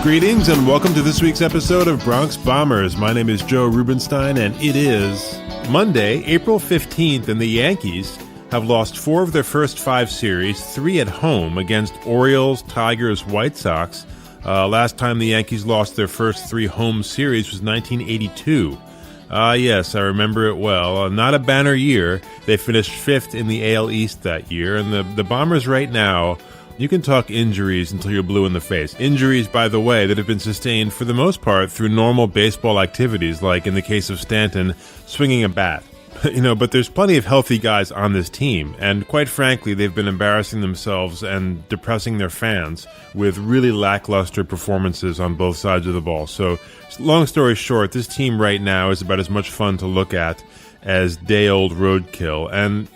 Greetings and welcome to this week's episode of Bronx Bombers. My name is Joe Rubenstein and it is Monday, April 15th, and the Yankees have lost 4 of their first 5 series, 3 at home against Orioles, Tigers, White Sox. Last time the Yankees lost their first 3 home series was 1982. Yes, I remember it well. Not a banner year. They finished 5th in the AL East that year, and the Bombers right now, you can talk injuries until you're blue in the face. Injuries, by the way, that have been sustained for the most part through normal baseball activities, like in the case of Stanton, swinging a bat. But there's plenty of healthy guys on this team, and quite frankly, they've been embarrassing themselves and depressing their fans with really lackluster performances on both sides of the ball. So, long story short, this team right now is about as much fun to look at as day-old roadkill. And,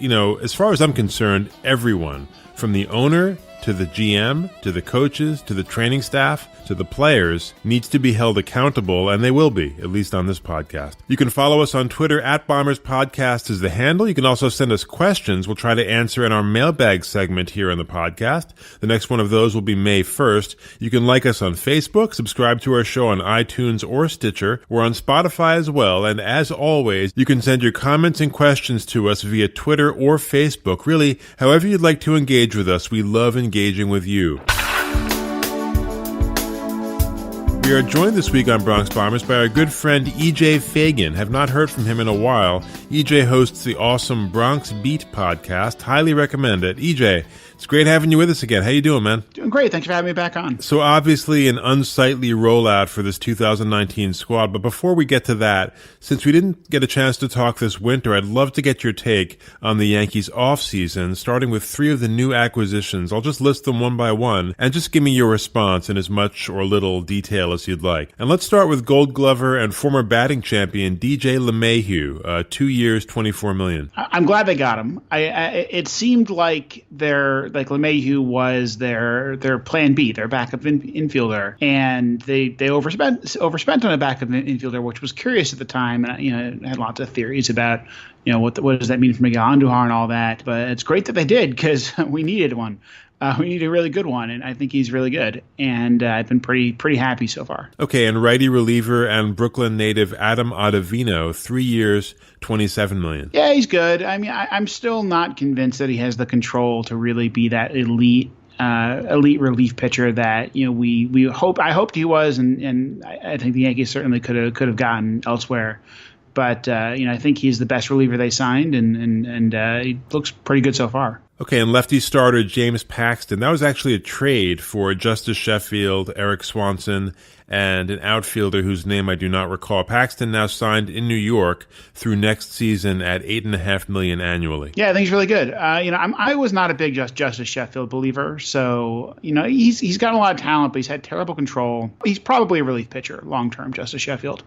as far as I'm concerned, everyone, from the owner to the GM, to the coaches, to the training staff, to the players, needs to be held accountable, and they will be, at least on this podcast. You can follow us on Twitter, @BombersPodcast is the handle. You can also send us questions we'll try to answer in our mailbag segment here on the podcast. The next one of those will be May 1st. You can like us on Facebook, subscribe to our show on iTunes or Stitcher. We're on Spotify as well, and as always, you can send your comments and questions to us via Twitter or Facebook. Really, however you'd like to engage with us, we love engaging with you. We are joined this week on Bronx Bombers by our good friend EJ Fagan. Have not heard from him in a while. EJ hosts the awesome Bronx Beat podcast. Highly recommend it. EJ, it's great having you with us again. How you doing, man? Doing great. Thanks for having me back on. So obviously an unsightly rollout for this 2019 squad. But before we get to that, since we didn't get a chance to talk this winter, I'd love to get your take on the Yankees offseason, starting with 3 of the new acquisitions. I'll just list them one by one and just give me your response in as much or little detail as you'd like. And let's start with Gold Glover and former batting champion DJ LeMahieu, 2 years, $24 million. I'm glad they got him. It seemed like LeMahieu was their plan B, their backup infielder, and they overspent on a backup infielder, which was curious at the time, and had lots of theories about what does that mean for Miguel Andujar and all that. But it's great that they did because we needed one. We need a really good one, and I think he's really good. And I've been pretty happy so far. Okay, and righty reliever and Brooklyn native Adam Ottavino, 3 years, $27 million. Yeah, he's good. I mean, I'm still not convinced that he has the control to really be that elite relief pitcher that I hoped he was, and I think the Yankees certainly could have gotten elsewhere. But I think he's the best reliever they signed, and he looks pretty good so far. Okay, and lefty starter James Paxton. That was actually a trade for Justice Sheffield, Eric Swanson, and an outfielder whose name I do not recall. Paxton now signed in New York through next season at $8.5 million annually. Yeah, I think he's really good. I was not a big Justice Sheffield believer, so he's got a lot of talent, but he's had terrible control. He's probably a relief pitcher long term, Justice Sheffield.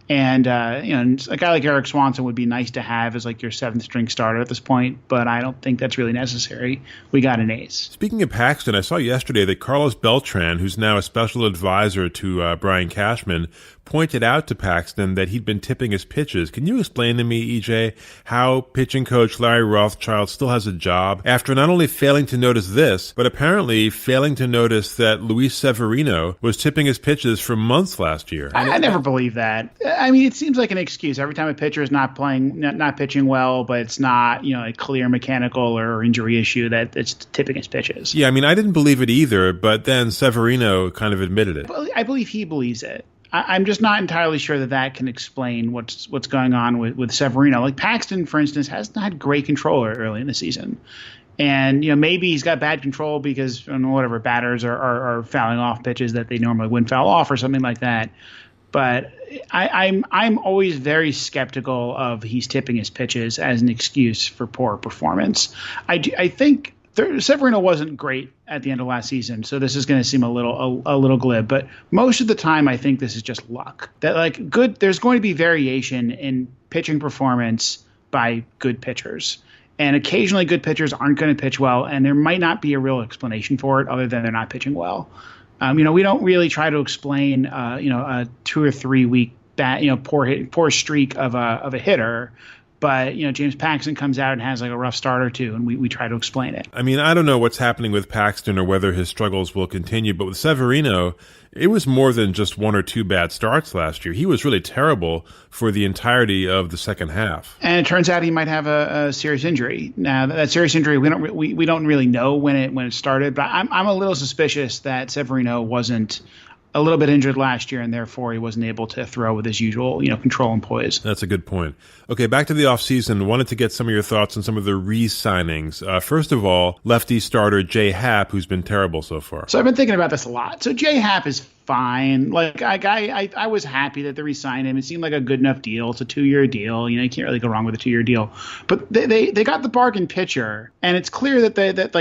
And, a guy like Eric Swanson would be nice to have as like your 7th string starter at this point, but I don't think that's really necessary. We got an ace. Speaking of Paxton, I saw yesterday that Carlos Beltran, who's now a special advisor to Brian Cashman, pointed out to Paxton that he'd been tipping his pitches. Can you explain to me, EJ, how pitching coach Larry Rothschild still has a job after not only failing to notice this, but apparently failing to notice that Luis Severino was tipping his pitches for months last year? I never believe that. I mean, it seems like an excuse every time a pitcher is not pitching well, but it's not, a clear mechanical or injury issue that it's tipping his pitches. Yeah, I mean, I didn't believe it either, but then Severino kind of admitted it. I believe he believes it. I'm just not entirely sure that can explain what's going on with Severino. Like Paxton, for instance, hasn't had great control early in the season. And, maybe he's got bad control because whatever batters are fouling off pitches that they normally wouldn't foul off or something like that. But I'm always very skeptical of he's tipping his pitches as an excuse for poor performance. I think Severino wasn't great at the end of last season, so this is going to seem a little glib. But most of the time, I think this is just luck. That there's going to be variation in pitching performance by good pitchers, and occasionally good pitchers aren't going to pitch well, and there might not be a real explanation for it other than they're not pitching well. We don't really try to explain a 2 or 3 week poor streak of a hitter But, James Paxton comes out and has like a rough start or two, and we try to explain it. I mean, I don't know what's happening with Paxton or whether his struggles will continue, but with Severino, it was more than just one or two bad starts last year. He was really terrible for the entirety of the second half. And it turns out he might have a serious injury. Now, that serious injury, we don't really know when it started, but I'm a little suspicious that Severino wasn't a little bit injured last year, and therefore he wasn't able to throw with his usual, control and poise. That's a good point. Okay, back to the offseason. Wanted to get some of your thoughts on some of the re-signings. First of all, lefty starter Jay Happ, who's been terrible so far. So I've been thinking about this a lot. So Jay Happ is fine. Like I was happy that they re-signed him. It seemed like a good enough deal. It's a 2-year deal. You can't really go wrong with a 2-year deal. But they got the bargain pitcher, and it's clear that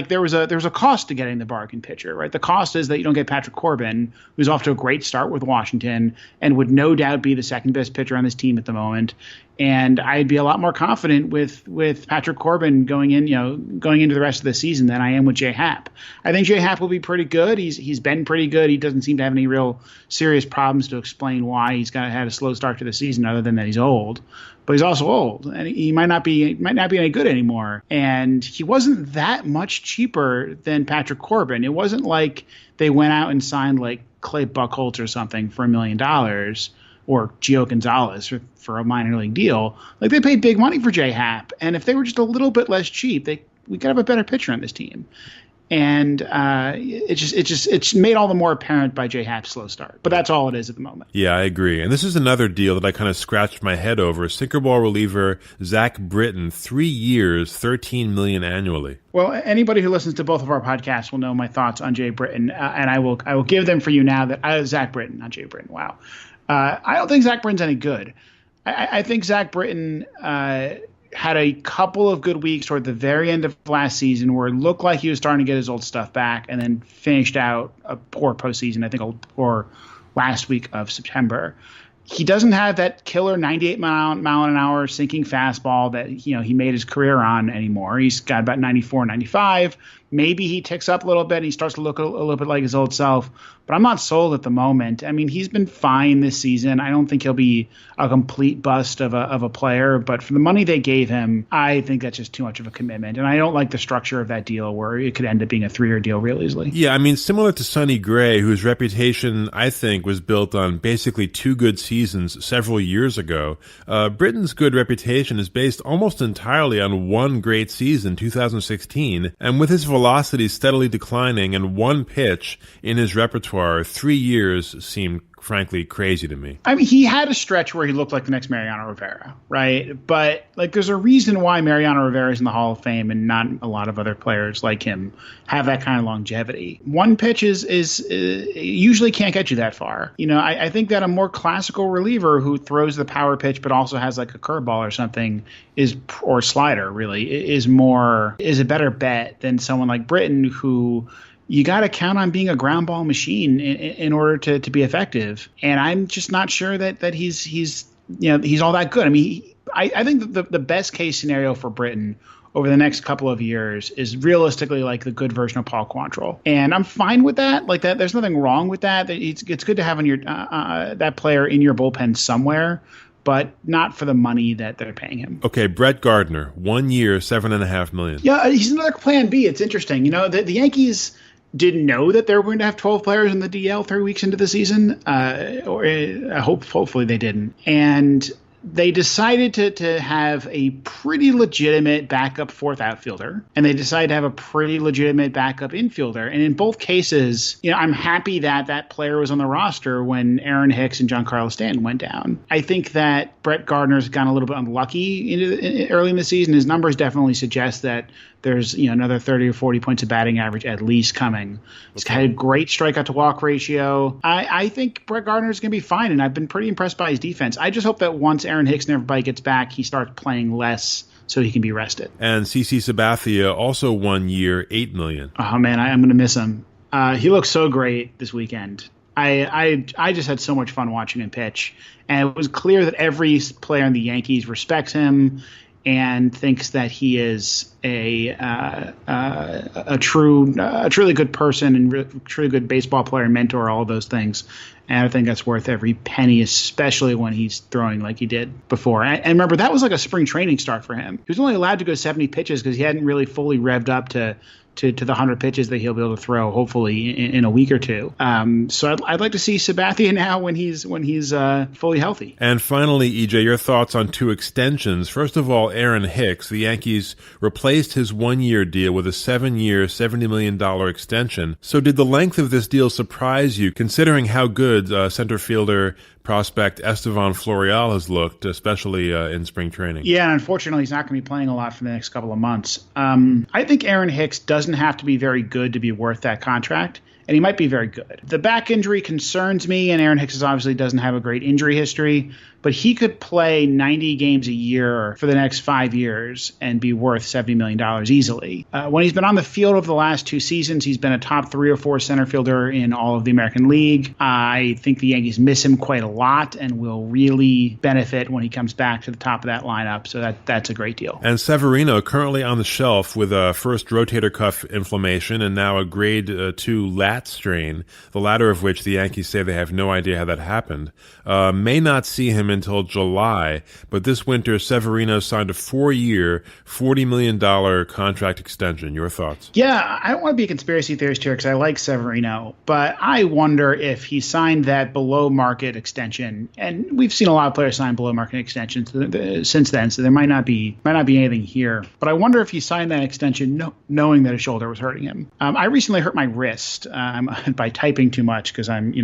there was a cost to getting the bargain pitcher, right? The cost is that you don't get Patrick Corbin, who's off to a great start with Washington and would no doubt be the second best pitcher on this team at the moment. And I'd be a lot more confident with Patrick Corbin going into the rest of the season than I am with Jay Happ. I think Jay Happ will be pretty good. He's been pretty good. He doesn't seem to have any real serious problems to explain why he's had a slow start to the season, other than that he's old. But he's also old, and he might not be any good anymore. And he wasn't that much cheaper than Patrick Corbin. It wasn't like they went out and signed like Clay Buchholz or something for $1 million. Or Gio Gonzalez for a minor league deal. Like, they paid big money for Jay Happ, and if they were just a little bit less cheap, we could have a better pitcher on this team. And it's made all the more apparent by Jay Happ's slow start. But that's all it is at the moment. Yeah, I agree. And this is another deal that I kind of scratched my head over. Sinker ball reliever Zach Britton, 3 years, $13 million annually. Well, anybody who listens to both of our podcasts will know my thoughts on Jay Britton, and I will give them for you now. That Zach Britton, not Jay Britton. Wow. I don't think Zach Britton's any good. I think Zach Britton had a couple of good weeks toward the very end of last season where it looked like he was starting to get his old stuff back, and then finished out a poor postseason, I think a poor last week of September. He doesn't have that killer 98 mile an hour sinking fastball that he made his career on anymore. He's got about 94, 95. Maybe he ticks up a little bit and he starts to look a little bit like his old self. But I'm not sold at the moment. I mean, he's been fine this season. I don't think he'll be a complete bust of a player. But for the money they gave him, I think that's just too much of a commitment. And I don't like the structure of that deal where it could end up being a 3-year deal real easily. Yeah, I mean, similar to Sonny Gray, whose reputation, I think, was built on basically 2 good seasons several years ago. Britton's good reputation is based almost entirely on 1 great season, 2016. And with his velocity steadily declining and 1 pitch in his repertoire, 3 years seemed frankly crazy to me. I mean, he had a stretch where he looked like the next Mariano Rivera, right? But there's a reason why Mariano Rivera is in the Hall of Fame and not a lot of other players like him have that kind of longevity. 1 pitch is usually can't get you that far. I think that a more classical reliever who throws the power pitch but also has like a curveball or something or slider really is a better bet than someone like Britton, who you got to count on being a ground ball machine in order to be effective. And I'm just not sure that he's all that good. I mean, I think the best case scenario for Britton over the next couple of years is realistically like the good version of Paul Quantrill. And I'm fine with that. Like that, there's nothing wrong with that. It's good to have on your that player in your bullpen somewhere, but not for the money that they're paying him. Okay, Brett Gardner, 1 year, $7.5 million. Yeah, he's another plan B. It's interesting. The Yankees didn't know that they were going to have 12 players in the DL 3 weeks into the season, hopefully they didn't. And they decided to have a pretty legitimate backup 4th outfielder, and they decided to have a pretty legitimate backup infielder. And in both cases, I'm happy that player was on the roster when Aaron Hicks and Giancarlo Stanton went down. I think that Brett Gardner's gotten a little bit unlucky early in the season. His numbers definitely suggest that there's another 30 or 40 points of batting average at least coming. He's had a great strikeout to walk ratio. I think Brett Gardner is going to be fine, and I've been pretty impressed by his defense. I just hope that once Aaron Hicks and everybody gets back, he starts playing less so he can be rested. And CC Sabathia, also 1 year, $8 million. Oh man, I'm going to miss him. He looked so great this weekend. I just had so much fun watching him pitch, and it was clear that every player in the Yankees respects him and thinks that he is a truly good person and truly good baseball player, mentor, all of those things. And I think that's worth every penny, especially when he's throwing like he did before. And remember, that was like a spring training start for him. He was only allowed to go 70 pitches because he hadn't really fully revved up to the 100 pitches that he'll be able to throw, hopefully, in a week or two. So I'd like to see Sabathia now when he's fully healthy. And finally, EJ, your thoughts on two extensions. First of all, Aaron Hicks. The Yankees replaced his one-year deal with a 7-year, $70 million extension. So did the length of this deal surprise you, considering how good center fielder prospect Estevan Florial has looked, especially in spring training? Yeah, and unfortunately, he's not going to be playing a lot for the next couple of months. I think Aaron Hicks doesn't have to be very good to be worth that contract, and he might be very good. The back injury concerns me, and Aaron Hicks obviously doesn't have a great injury history, but he could play 90 games a year for the next 5 years and be worth $70 million easily. When he's been on the field over the last 2 seasons, he's been a top 3 or 4 center fielder in all of the American League. I think the Yankees miss him quite a lot and will really benefit when he comes back to the top of that lineup. So that's a great deal. And Severino, currently on the shelf with a first rotator cuff inflammation and now a grade 2 lat strain, the latter of which the Yankees say they have no idea how that happened, may not see him until July. But this winter, Severino signed a 4-year, $40 million contract extension. Your thoughts? Yeah, I don't want to be a conspiracy theorist here because I like Severino, but I wonder if he signed that below market extension, and we've seen a lot of players sign below market extensions since then, so there might not be anything here. But I wonder if he signed that extension knowing that his shoulder was hurting him. I recently hurt my wrist by typing too much because I'm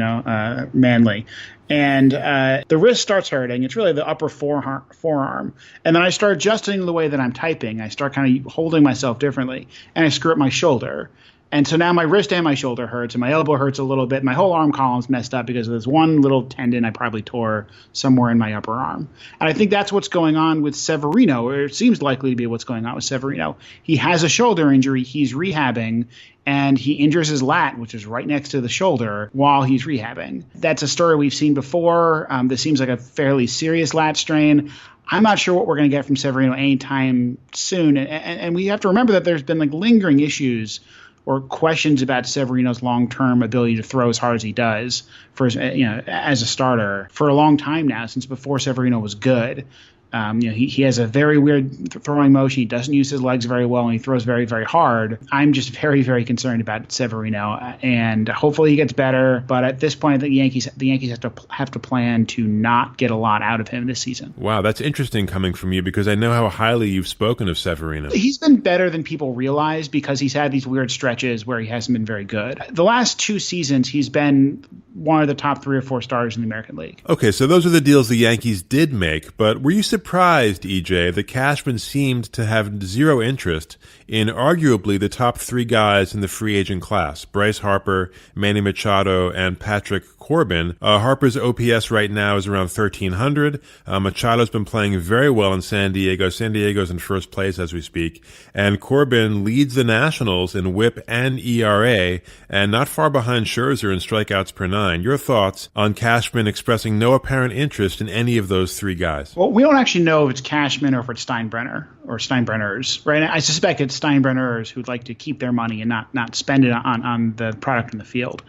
manly. And the wrist starts hurting. It's really the upper forearm. And then I start adjusting the way that I'm typing. I start kind of holding myself differently. And I screw up my shoulder. And so now my wrist and my shoulder hurts, and my elbow hurts a little bit. My whole arm column's messed up because of this one little tendon I probably tore somewhere in my upper arm. And I think that's what's going on with Severino, or it seems likely to be what's going on with Severino. He has a shoulder injury. He's rehabbing, and he injures his lat, which is right next to the shoulder, while he's rehabbing. That's a story we've seen before. This seems like a fairly serious lat strain. I'm not sure what we're going to get from Severino anytime soon. And we have to remember that there's been like lingering issues or questions about Severino's long-term ability to throw as hard as he does as a starter for a long time now, since before Severino was good. He has a very weird throwing motion. He doesn't use his legs very well, and he throws very, very hard. I'm just very, very concerned about Severino, and hopefully he gets better. But at this point, I think the Yankees have to plan to not get a lot out of him this season. Wow, that's interesting coming from you because I know how highly you've spoken of Severino. He's been better than people realize because he's had these weird stretches where he hasn't been very good. The last 2 seasons, he's been one of the top 3 or 4 starters in the American League. Okay, so those are the deals the Yankees did make, but were you surprised, EJ, that Cashman seemed to have zero interest in arguably the top 3 guys in the free agent class, Bryce Harper, Manny Machado, and Patrick Corbin? Harper's OPS right now is around 1,300. Machado's been playing very well in San Diego. San Diego's in first place as we speak. And Corbin leads the Nationals in WHIP and ERA, and not far behind Scherzer in strikeouts per 9. Your thoughts on Cashman expressing no apparent interest in any of those 3 guys? Well, we don't actually know if it's Cashman or if it's Steinbrenner or Steinbrenners, right? I suspect it's Steinbrenners who'd like to keep their money and not spend it on the product in the field.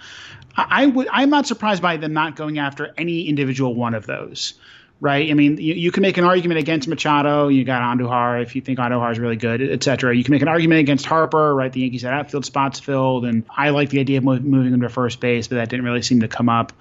I'm not surprised by them not going after any individual one of those, right? I mean, you can make an argument against Machado. You got Andujar if you think Andujar is really good, et cetera. You can make an argument against Harper, right? The Yankees had outfield spots filled, and I like the idea of moving him to first base, but that didn't really seem to come up.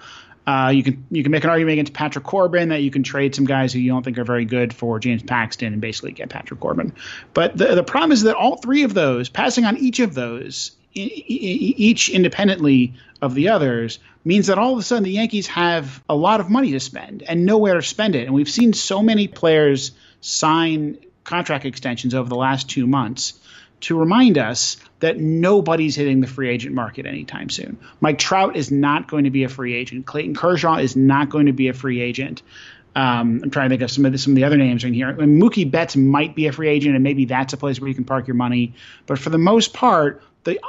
You can make an argument against Patrick Corbin that you can trade some guys who you don't think are very good for James Paxton and basically get Patrick Corbin. But the problem is that all 3 of those, passing on each of those, each independently of the others, means that all of a sudden the Yankees have a lot of money to spend and nowhere to spend it. And we've seen so many players sign contract extensions over the last 2 months to remind us that nobody's hitting the free agent market anytime soon. Mike Trout is not going to be a free agent. Clayton Kershaw is not going to be a free agent. I'm trying to think of some of the other names in here. I mean, Mookie Betts might be a free agent, and maybe that's a place where you can park your money. But for the most part,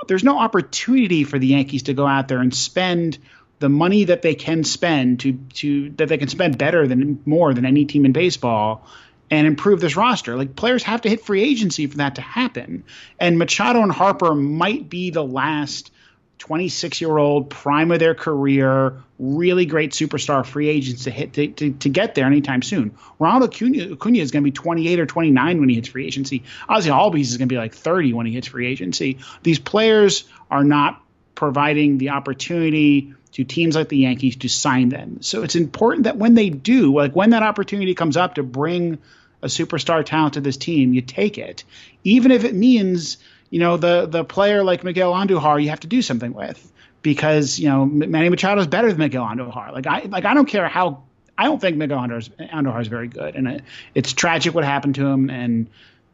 there's no opportunity for the Yankees to go out there and spend the money that they can spend that they can spend more than any team in baseball and improve this roster. Like, players have to hit free agency for that to happen. And Machado and Harper might be the last 26-year-old, prime of their career, really great superstar free agents to get there anytime soon. Ronald Acuna is going to be 28 or 29 when he hits free agency. Ozzy Albies is going to be like 30 when he hits free agency. These players are not providing the opportunity to teams like the Yankees to sign them. So it's important that when they do, like when that opportunity comes up to bring a superstar talent to this team, you take it, even if it means, the player like Miguel Andujar you have to do something with, because Manny Machado is better than Miguel Andujar. I don't care how. I don't think Miguel Andujar is very good, and it's tragic what happened to him. And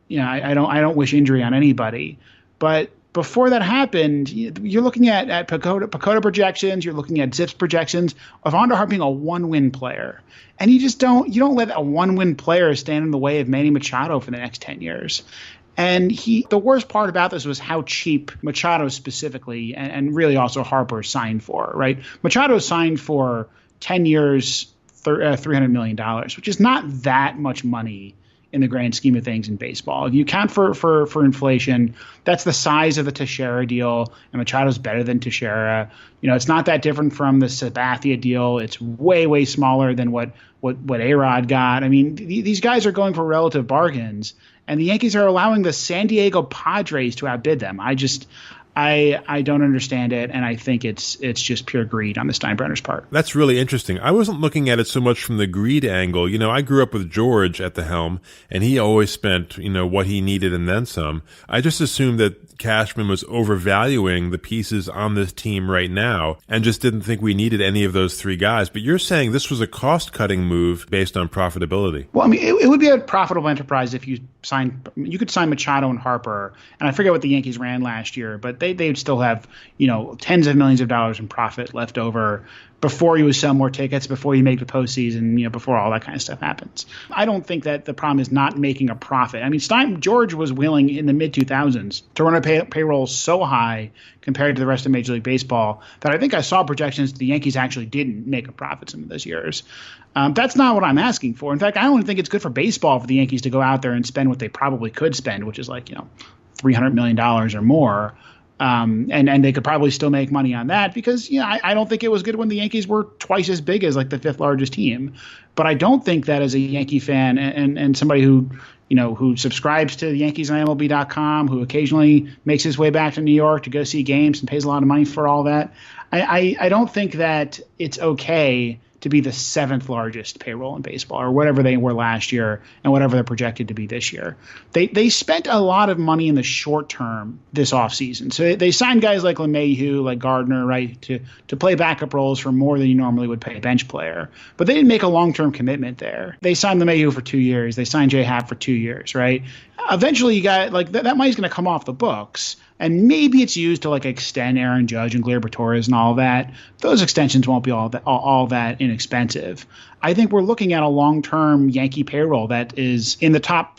I don't wish injury on anybody, but before that happened, you're looking at Pacoda projections, you're looking at Zips projections of Andujar being a 1-win player, and you don't let a 1-win player stand in the way of Manny Machado for the next 10 years. And the worst part about this was how cheap Machado specifically, and really also Harper, signed for, right? Machado signed for 10 years, $300 million, which is not that much money in the grand scheme of things in baseball. If you count for inflation, that's the size of the Teixeira deal, and Machado's better than Teixeira. It's not that different from the Sabathia deal. It's way, way smaller than what A-Rod got. I mean, these guys are going for relative bargains, and the Yankees are allowing the San Diego Padres to outbid them. I don't understand it, and I think it's just pure greed on the Steinbrenner's part. That's really interesting. I wasn't looking at it so much from the greed angle. I grew up with George at the helm, and he always spent, what he needed and then some. I just assumed that Cashman was overvaluing the pieces on this team right now and just didn't think we needed any of those three guys. But you're saying this was a cost-cutting move based on profitability. Well, I mean, it would be a profitable enterprise if you could sign Machado and Harper, and I forget what the Yankees ran last year, but they'd still have, tens of millions of dollars in profit left over before you would sell more tickets, before you make the postseason, before all that kind of stuff happens. I don't think that the problem is not making a profit. I mean, George was willing in the mid-2000s to run a payroll so high compared to the rest of Major League Baseball that I think I saw projections the Yankees actually didn't make a profit some of those years. That's not what I'm asking for. In fact, I don't even think it's good for baseball for the Yankees to go out there and spend what they probably could spend, which is like, $300 million or more. And they could probably still make money on that because, I don't think it was good when the Yankees were twice as big as like the fifth largest team. But I don't think that as a Yankee fan and somebody who subscribes to the Yankees on MLB.com, who occasionally makes his way back to New York to go see games and pays a lot of money for all that, I don't think that it's okay to be the seventh largest payroll in baseball, or whatever they were last year and whatever they're projected to be this year. They spent a lot of money in the short term this offseason. So they signed guys like LeMahieu, like Gardner, right, to play backup roles for more than you normally would pay a bench player. But they didn't make a long-term commitment there. They signed LeMahieu for 2 years. They signed J. Happ for 2 years, right? Eventually you got like that money's going to come off the books. And maybe it's used to like extend Aaron Judge and Gleyber Torres and all that. Those extensions won't be all that inexpensive. I think we're looking at a long-term Yankee payroll that is in the top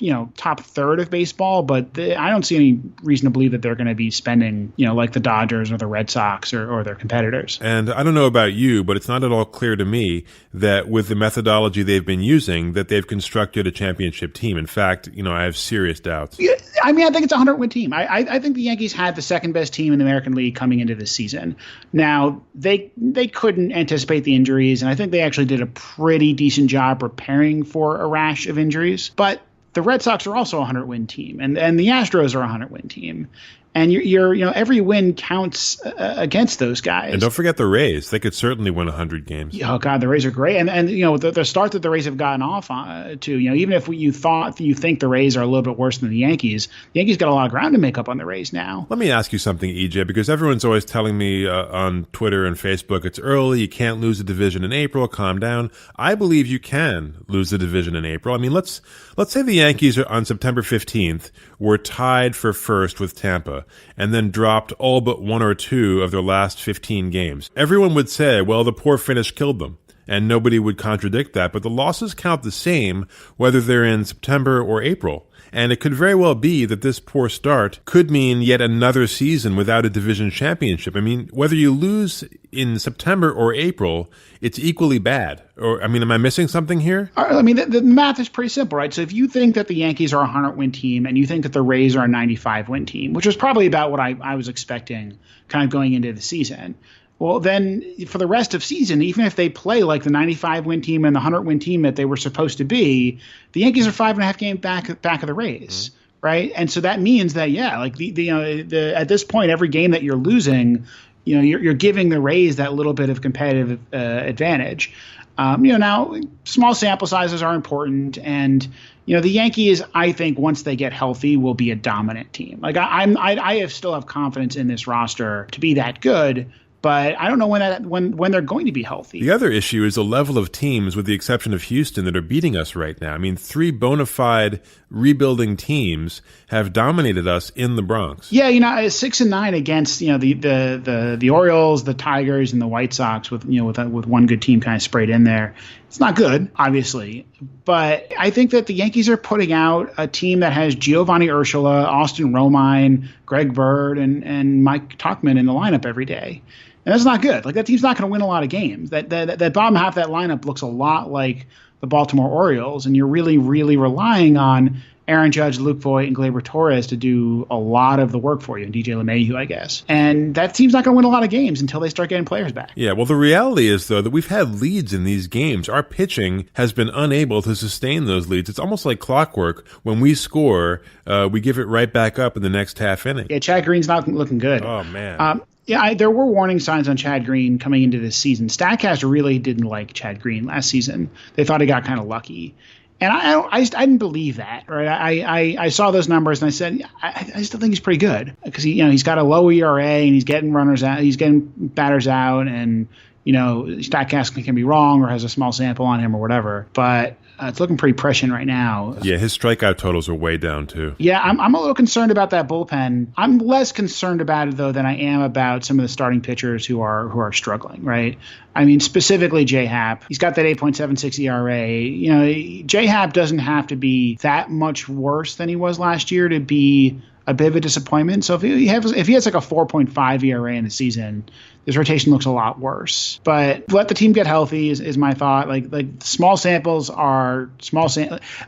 third of baseball, but I don't see any reason to believe that they're going to be spending, like the Dodgers or the Red Sox or their competitors. And I don't know about you, but it's not at all clear to me that with the methodology they've been using, that they've constructed a championship team. In fact, I have serious doubts. Yeah, I mean, I think it's a 100-win team. I think the Yankees had the second best team in the American League coming into this season. Now, they couldn't anticipate the injuries, and I think they actually did a pretty decent job preparing for a rash of injuries. But the Red Sox are also a 100-win team, and the Astros are a 100-win team. And you're every win counts against those guys. And don't forget the Rays; they could certainly win 100 games. Oh God, the Rays are great, and the start that the Rays have gotten off to, even if you think the Rays are a little bit worse than the Yankees got a lot of ground to make up on the Rays now. Let me ask you something, EJ, because everyone's always telling me on Twitter and Facebook it's early, you can't lose the division in April. Calm down. I believe you can lose the division in April. I mean, let's say the Yankees are on September 15th were tied for first with Tampa, and then dropped all but one or two of their last 15 games. Everyone would say, well, the poor finish killed them. and nobody would contradict that. But the losses count the same whether they're in September or April. And it could very well be that this poor start could mean yet another season without a division championship. I mean, whether you lose in September or April, it's equally bad. Or, I mean, am I missing something here? I mean, the math is pretty simple, right? So if you think that the Yankees are a 100-win team and you think that the Rays are a 95-win team, which was probably about what I was expecting kind of going into the season, well, then for the rest of season, even if they play like the 95-win team and the 100-win team that they were supposed to be, the Yankees are 5.5 games back of the Rays, right? And so that means that, like at this point, every game that you're losing, you're giving the Rays that little bit of competitive advantage. Now small sample sizes are important, and the Yankees, I think, once they get healthy, will be a dominant team. Like I still have confidence in this roster to be that good. But I don't know when they're going to be healthy. The other issue is the level of teams, with the exception of Houston, that are beating us right now. I mean, 3 bona fide rebuilding teams have dominated us in the Bronx. Yeah, 6-9 against the Orioles, the Tigers, and the White Sox with one good team kind of sprayed in there. It's not good, obviously, but I think that the Yankees are putting out a team that has Giovanni Urshela, Austin Romine, Greg Bird, and Mike Tauchman in the lineup every day. And that's not good. Like, that team's not going to win a lot of games. That bottom half of that lineup looks a lot like the Baltimore Orioles, and you're really, really relying on Aaron Judge, Luke Voit, and Gleyber Torres to do a lot of the work for you, and DJ LeMahieu, I guess. And that team's not going to win a lot of games until they start getting players back. Yeah, well, the reality is, though, that we've had leads in these games. Our pitching has been unable to sustain those leads. It's almost like clockwork. When we score, we give it right back up in the next half inning. Yeah, Chad Green's not looking good. Oh, man. There were warning signs on Chad Green coming into this season. StatCast really didn't like Chad Green last season. They thought he got kind of lucky. And I didn't believe that, right? I saw those numbers and I said, I still think he's pretty good because he's got a low ERA and he's getting runners out, he's getting batters out, and StatCast can be wrong or has a small sample on him or whatever. But it's looking pretty prescient right now. Yeah, his strikeout totals are way down too. Yeah, I'm a little concerned about that bullpen. I'm less concerned about it though than I am about some of the starting pitchers who are struggling, right? I mean, specifically J-Hap. He's got that 8.76 ERA. J-Hap doesn't have to be that much worse than he was last year to be a bit of a disappointment. So if he has like a 4.5 ERA in the season, this rotation looks a lot worse. But let the team get healthy is my thought. Like small samples are small.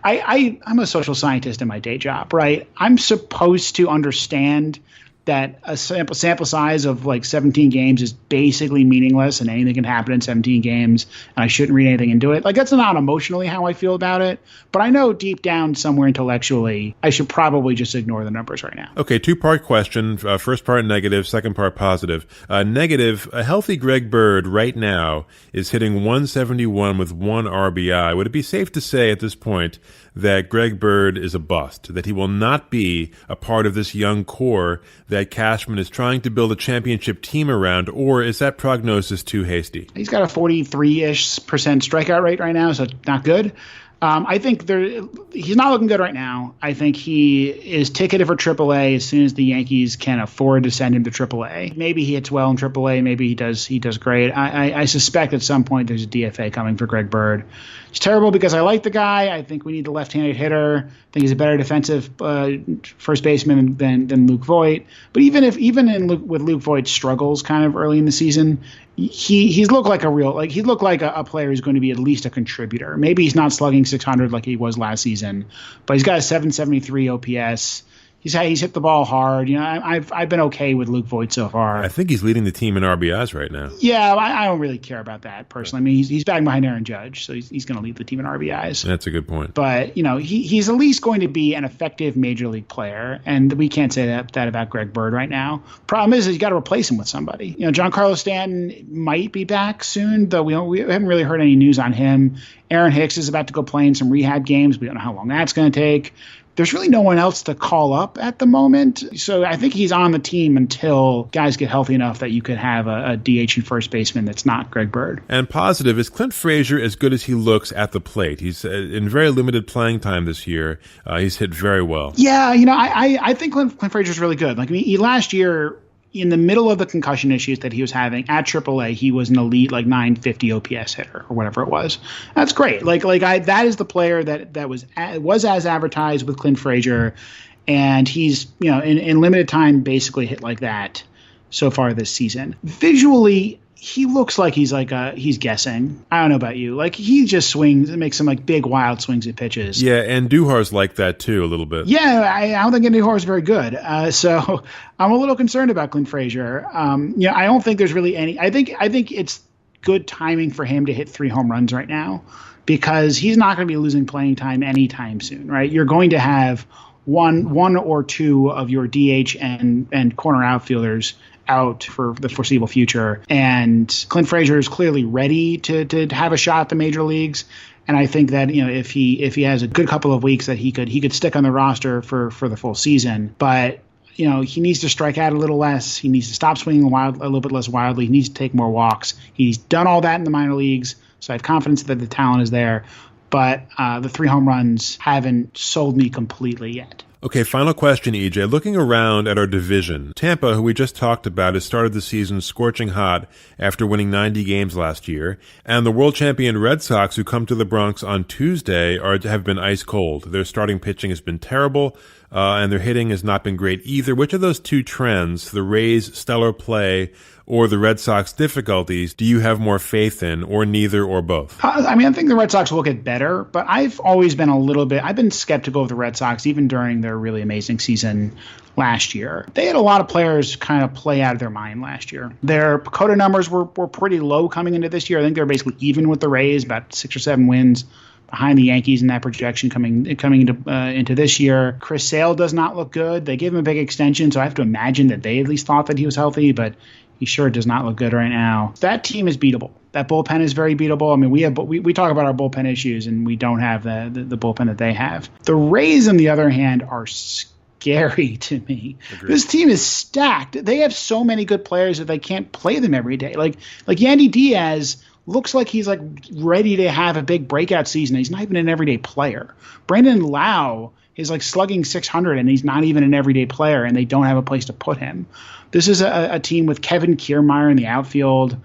I'm a social scientist in my day job, right? I'm supposed to understand that a sample size of like 17 games is basically meaningless and anything can happen in 17 games and I shouldn't read anything into it. Like, that's not emotionally how I feel about it, but I know deep down somewhere intellectually I should probably just ignore the numbers right now. Okay, 2-part question. First part negative, second part positive. Negative, a healthy Greg Bird right now is hitting 171 with 1 RBI. Would it be safe to say at this point that Greg Bird is a bust, that he will not be a part of this young core that Cashman is trying to build a championship team around, or is that prognosis too hasty? He's got a 43-ish% strikeout rate right now, so not good. I think he's not looking good right now. I think he is ticketed for AAA as soon as the Yankees can afford to send him to AAA. Maybe he hits well in AAA. Maybe he does great. I suspect at some point there's a DFA coming for Greg Bird. It's terrible because I like the guy. I think we need a left-handed hitter. I think he's a better defensive first baseman than Luke Voit. But with Luke Voigt's struggles kind of early in the season, he's looked like a player who's going to be at least a contributor. Maybe he's not slugging 600 like he was last season, but he's got a 773 OPS. He's hit the ball hard. I've been okay with Luke Voit so far. I think he's leading the team in RBIs right now. Yeah, I don't really care about that personally. I mean, he's batting behind Aaron Judge, so he's going to lead the team in RBIs. That's a good point. But he's at least going to be an effective major league player, and we can't say that about Greg Bird right now. Problem is you got to replace him with somebody. Giancarlo Stanton might be back soon, though we haven't really heard any news on him. Aaron Hicks is about to go play in some rehab games. We don't know how long that's going to take. There's really no one else to call up at the moment. So I think he's on the team until guys get healthy enough that you could have a DH and first baseman that's not Greg Bird. And positive, is Clint Frazier as good as he looks at the plate? He's in very limited playing time this year. He's hit very well. Yeah, I think Clint Frazier's really good. Like, last year, in the middle of the concussion issues that he was having at AAA, he was an elite like 950 OPS hitter or whatever it was. That's great. That is the player that was as advertised with Clint Frazier, and he's in limited time basically hit like that so far this season. Visually, he looks like he's guessing. I don't know about you. Like, he just swings and makes some like big wild swings at pitches. Yeah, and Duhar's like that too a little bit. Yeah, I don't think Duhar is very good. So I'm a little concerned about Clint Frazier. I don't think there's really any. I think it's good timing for him to hit 3 home runs right now, because he's not going to be losing playing time anytime soon, right? You're going to have one or two of your DH and corner outfielders out for the foreseeable future. And Clint Frazier is clearly ready to have a shot at the major leagues. And I think that, if he has a good couple of weeks, that he could stick on the roster for the full season. But, he needs to strike out a little less. He needs to stop swinging a little bit less wildly. He needs to take more walks. He's done all that in the minor leagues. So I have confidence that the talent is there. But the 3 home runs haven't sold me completely yet. Okay, final question, EJ. Looking around at our division, Tampa, who we just talked about, has started the season scorching hot after winning 90 games last year, and the world champion Red Sox, who come to the Bronx on Tuesday, have been ice cold. Their starting pitching has been terrible, and their hitting has not been great either. Which of those two trends, the Rays' stellar play or the Red Sox difficulties, do you have more faith in, or neither, or both? I think the Red Sox will get better, but I've always been I've been skeptical of the Red Sox, even during their really amazing season last year. They had a lot of players kind of play out of their mind last year. Their PECOTA numbers were pretty low coming into this year. I think they're basically even with the Rays, about 6 or 7 wins behind the Yankees in that projection coming into this year. Chris Sale does not look good. They gave him a big extension, so I have to imagine that they at least thought that he was healthy, but he sure does not look good right now. That team is beatable. That bullpen is very beatable. I mean, we talk about our bullpen issues, and we don't have the bullpen that they have. The Rays, on the other hand, are scary to me. Agreed. This team is stacked. They have so many good players that they can't play them every day. Like Yandy Diaz looks like he's like ready to have a big breakout season. He's not even an everyday player. Brandon Lau is like slugging 600, and he's not even an everyday player, and they don't have a place to put him. This is a team with Kevin Kiermaier in the outfield.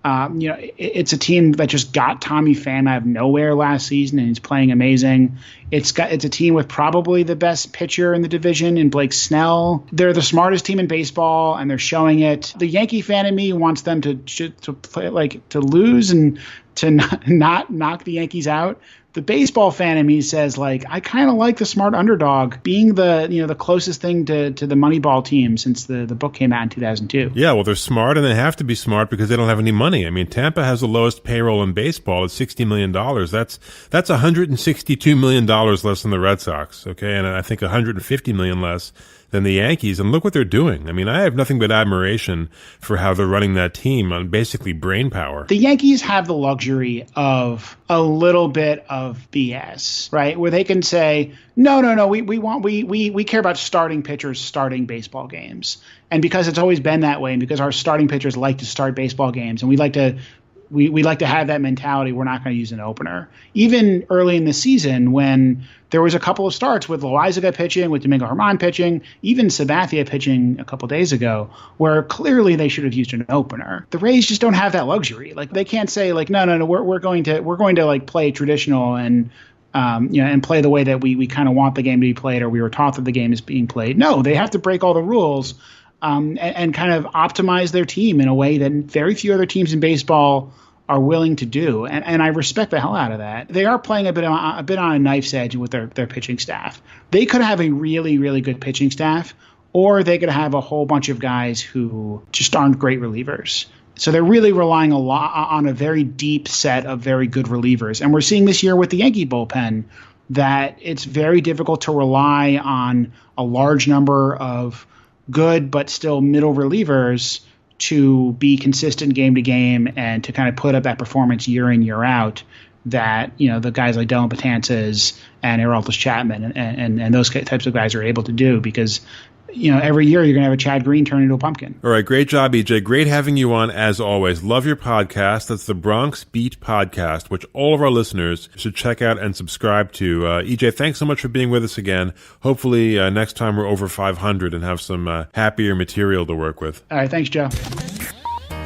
It's a team that just got Tommy Pham out of nowhere last season, and he's playing amazing. It's a team with probably the best pitcher in the division in Blake Snell. They're the smartest team in baseball, and they're showing it. The Yankee fan in me wants them to play to lose and to not knock the Yankees out. The baseball fan in me says, I kind of like the smart underdog being the closest thing to the Moneyball team since the book came out in 2002. Yeah, well, they're smart, and they have to be smart because they don't have any money. I mean, Tampa has the lowest payroll in baseball at $60 million. That's $162 million less than the Red Sox, okay? And I think $150 million less than the Yankees, and look what they're doing. I mean, I have nothing but admiration for how they're running that team on basically brain power. The Yankees have the luxury of a little bit of BS, right? Where they can say, no, we care about starting pitchers starting baseball games. And because it's always been that way, and because our starting pitchers like to start baseball games, and we like to have that mentality, we're not going to use an opener. Even early in the season, when there was a couple of starts with Loaizaga pitching, with Domingo Germán pitching, even Sabathia pitching a couple days ago, where clearly they should have used an opener. The Rays just don't have that luxury. They can't say no, we're going to play traditional and and play the way that we kind of want the game to be played, or we were taught that the game is being played. No, they have to break all the rules and kind of optimize their team in a way that very few other teams in baseball are willing to do. And I respect the hell out of that. They are playing a bit on a knife's edge with their pitching staff. They could have a really, really good pitching staff, or they could have a whole bunch of guys who just aren't great relievers. So they're really relying a lot on a very deep set of very good relievers. And we're seeing this year with the Yankee bullpen that it's very difficult to rely on a large number of good but still middle relievers to be consistent game to game and to kind of put up that performance year in, year out that, the guys like Dylan Betances and Aroldis Chapman and those types of guys are able to do, because every year you're going to have a Chad Green turn into a pumpkin. All right. Great job, EJ. Great having you on as always. Love your podcast. That's the Bronx Beat podcast, which all of our listeners should check out and subscribe to. EJ, thanks so much for being with us again. Hopefully next time we're over 500 and have some happier material to work with. All right. Thanks, Joe.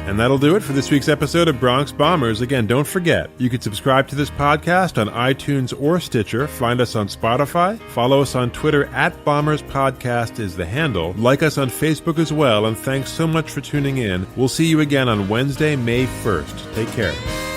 And that'll do it for this week's episode of Bronx Bombers. Again, don't forget, you can subscribe to this podcast on iTunes or Stitcher, find us on Spotify, follow us on Twitter @BombersPodcast is the handle, like us on Facebook as well, and thanks so much for tuning in. We'll see you again on Wednesday, May 1st. Take care.